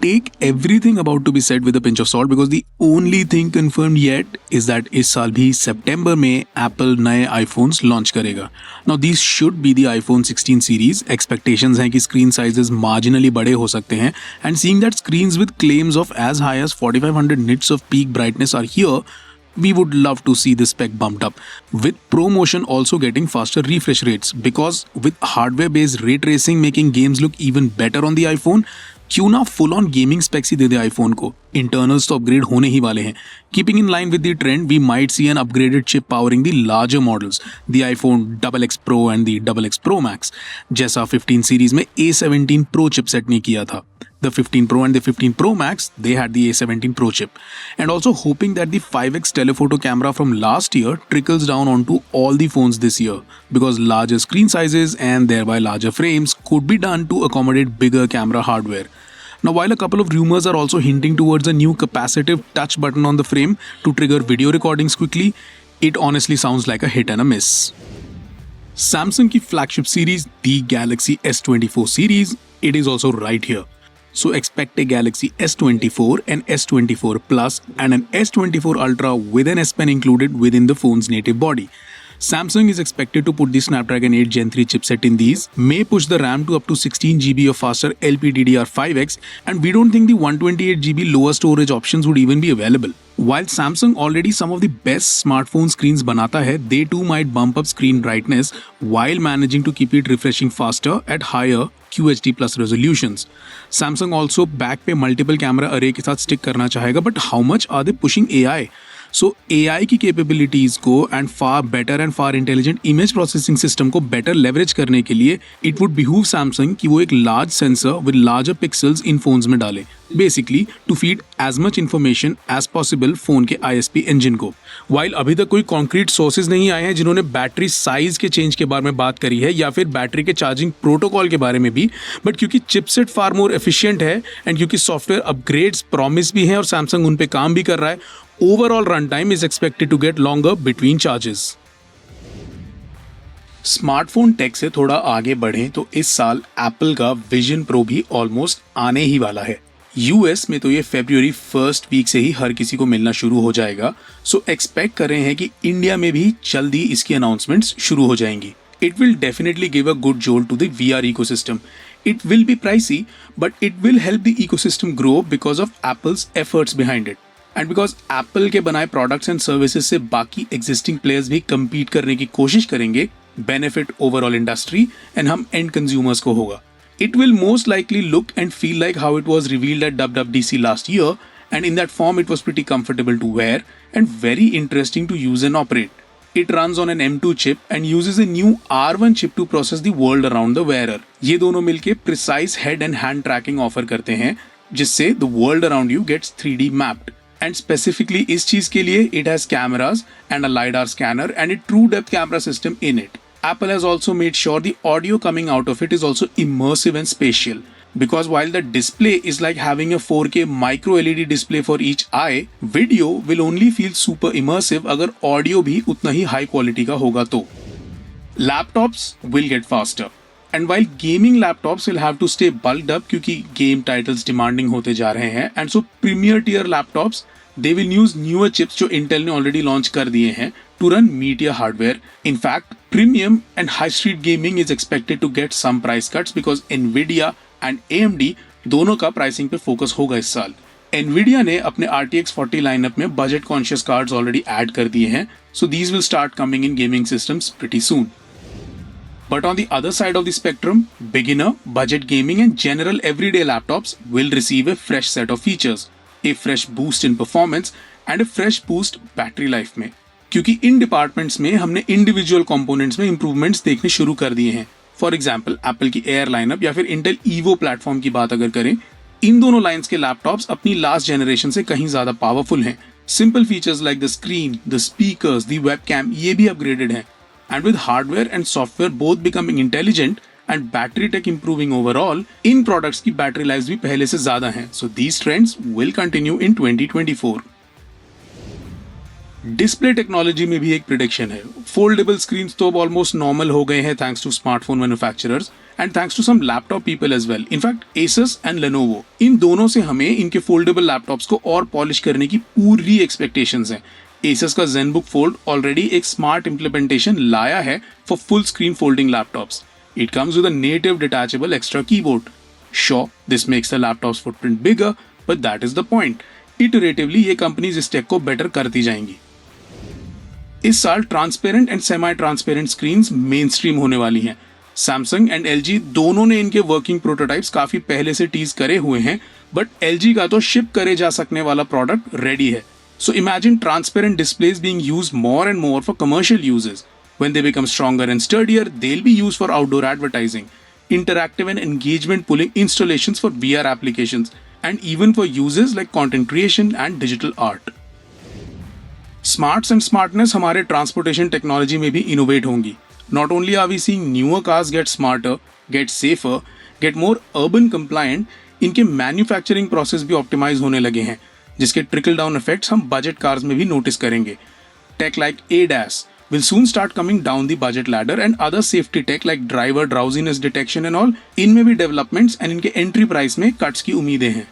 take everything about to be said with a pinch of salt because the only thing confirmed yet is that इस साल भी सितंबर में Apple नए iPhones launch करेगा. Now these should be the iPhone 16 series. Expectations हैं कि screen sizes marginally बड़े हो सकते हैं and seeing that screens with claims of as high as 4500 nits of peak brightness are here, we would love to see this spec bumped up, with ProMotion also getting faster refresh rates because with hardware-based ray tracing making games look even better on the iPhone, क्यों ना full on gaming specs ही दे दे iPhone को. Internals तो upgrade होने ही वाले हैं. Keeping in line with the trend, we might see an upgraded chip powering the larger models, the iPhone XXX Pro and the XXX Pro Max, जैसा 15 सीरीज में A17 Pro चिपसेट ने किया था. The 15 Pro and the 15 Pro Max, they had the A17 Pro chip. And also hoping that the 5x telephoto camera from last year trickles down onto all the phones this year, because larger screen sizes and thereby larger frames could be done to accommodate bigger camera hardware. Now, while a couple of rumors are also hinting towards a new capacitive touch button on the frame to trigger video recordings quickly, it honestly sounds like a hit and a miss. Samsung की flagship series, the Galaxy S24 series, it is also right here. So expect a Galaxy S24, an S24 Plus and an S24 Ultra with an S Pen included within the phone's native body. Samsung is expected to put the Snapdragon 8 Gen 3 chipset in these, may push the RAM to up to 16 GB of faster LPDDR5X, and we don't think the 128 GB lower storage options would even be available. While Samsung already some of the best smartphone screens banata hai, they too might bump up screen brightness while managing to keep it refreshing faster at higher QHD plus resolutions. Samsung also back पे multiple camera array के साथ stick करना चाहेगा, but how much are they pushing AI? So AI की capabilities को and far better and far intelligent image processing system को better leverage करने के लिए it would behoove Samsung कि वो एक large sensor with larger pixels in phones में डाले, basically to feed as much information as possible phone के ISP engine को. While अभी तक कोई concrete sources नहीं आए हैं जिन्होंने बैटरी साइज के चेंज के बारे में बात करी है या फिर बैटरी के चार्जिंग प्रोटोकॉल के बारे में भी, बट क्योंकि चिपसेट फार मोर एफिशिएंट है एंड क्योंकि सॉफ्टवेयर अपग्रेड्स प्रॉमिस भी हैं और सैमसंग उन पे काम भी कर रहा है, overall run time is expected to get longer between charges. Smartphone tech से थोड़ा आगे बढ़ें तो इस साल एप्पल का विजन प्रो भी ऑलमोस्ट आने ही वाला है. यूएस में तो ये February 1st वीक से ही हर किसी को मिलना शुरू हो जाएगा, सो एक्सपेक्ट कर रहे हैं कि इंडिया में भी जल्दी इसकी अनाउंसमेंट्स शुरू हो जाएंगी. It will definitely give a good jolt to the VR ecosystem. It will be pricey, but it will help the ecosystem grow because of Apple's efforts behind it. And because Apple के बनाए products and services से बाकी existing players भी compete करने की कोशिश करेंगे, benefit overall industry and हम end consumers को होगा. It will most likely look and feel like how it was revealed at WWDC last year, and in that form it was pretty comfortable to wear and very interesting to use and operate. It runs on an M2 chip and uses a new R1 chip to process the world around the wearer. ये दोनों मिलके precise head and hand tracking offer करते हैं, जिससे the world around you gets 3D mapped. And specifically इस चीज के लिए it has cameras and a LiDAR scanner and a true depth camera system in it. Apple has also made sure the audio coming out of it is also immersive and spatial. Because while the display is like having a 4K micro LED display for each eye, video will only feel super immersive अगर audio भी उतना ही high quality का होगा तो. Laptops will get faster. And while gaming laptops will have to stay bulked up क्योंकि game titles demanding होते जा रहे हैं, and so premier tier laptops, they will use newer chips जो Intel ने already launch कर दिए हैं to run media hardware. In fact, premium and high street gaming is expected to get some price cuts because Nvidia and AMD दोनों का pricing पे focus होगा इस साल. Nvidia ने अपने RTX 40 लाइनअप में budget conscious cards already add कर दिए हैं, so these will start coming in gaming systems pretty soon. But on the other side of the spectrum, beginner, budget gaming and general everyday laptops will receive a fresh set of features, a fresh boost in performance and a fresh boost battery life में. क्योंकि इन departments में हमने individual components में improvements देखने शुरू कर दिए हैं. फॉर एग्जाम्पल एप्पल की एयर लाइनअप या फिर इंटेल ईवो प्लेटफॉर्म की बात अगर करें, इन दोनों लाइंस के लैपटॉप्स अपनी लास्ट जनरेशन से कहीं ज्यादा पावरफुल हैं. Simple features like the screen, the speakers, the webcam ये भी अपग्रेडेड हैं. And with hardware and software both becoming intelligent and battery tech improving overall, इन प्रोडक्ट्स की बैटरी लाइफ भी पहले से ज्यादा हैं. So these trends will continue in 2024. Display technology में भी एक प्रिडिक्शन है. फोल्डेबल स्क्रीन्स तो अब ऑलमोस्ट नॉर्मल हो गए हैं thanks to smartphone manufacturers, and thanks to some laptop people as well, in fact Asus and Lenovo, इन दोनों से हमें इनके फोल्डेबल लैपटॉप्स को और पॉलिश करने की पूरी एक्सपेक्टेशंस हैं। Asus का ZenBook Fold ऑलरेडी एक स्मार्ट इम्प्लीमेंटेशन लाया है for full screen folding laptops. It comes with a native detachable extra keyboard. Sure, this makes the laptop's footprint bigger, but that is the point. Iteratively ये companies इस take को better करती जाएंगी। इस साल transparent and semi transparent screens main stream होने वाली हैं। सैमसंग एंड LG दोनों ने इनके वर्किंग प्रोटोटाइप्स काफी पहले से टीज करे हुए हैं, बट LG का तो शिप करे जा सकने वाला प्रोडक्ट रेडी है। So imagine transparent displays being used more and more for commercial uses. When they become stronger and sturdier, they'll be used for outdoor advertising, interactive and engagement pulling installations for VR applications, and even for uses like content creation and digital art. Smarts and smartness हमारे transportation technology में भी innovate होंगी. Not only are we seeing newer cars get smarter, get safer, get more urban compliant, इनके manufacturing process भी optimize होने लगे हैं, जिसके ट्रिकल डाउन इफेक्ट्स हम बजट कार्स में भी नोटिस करेंगे। Tech like ADAS will soon start coming down the budget ladder, and other safety tech like driver drowsiness detection and all, इनमें भी डेवलपमेंट्स एंड इनके एंट्री प्राइस में cuts की उम्मीदें हैं।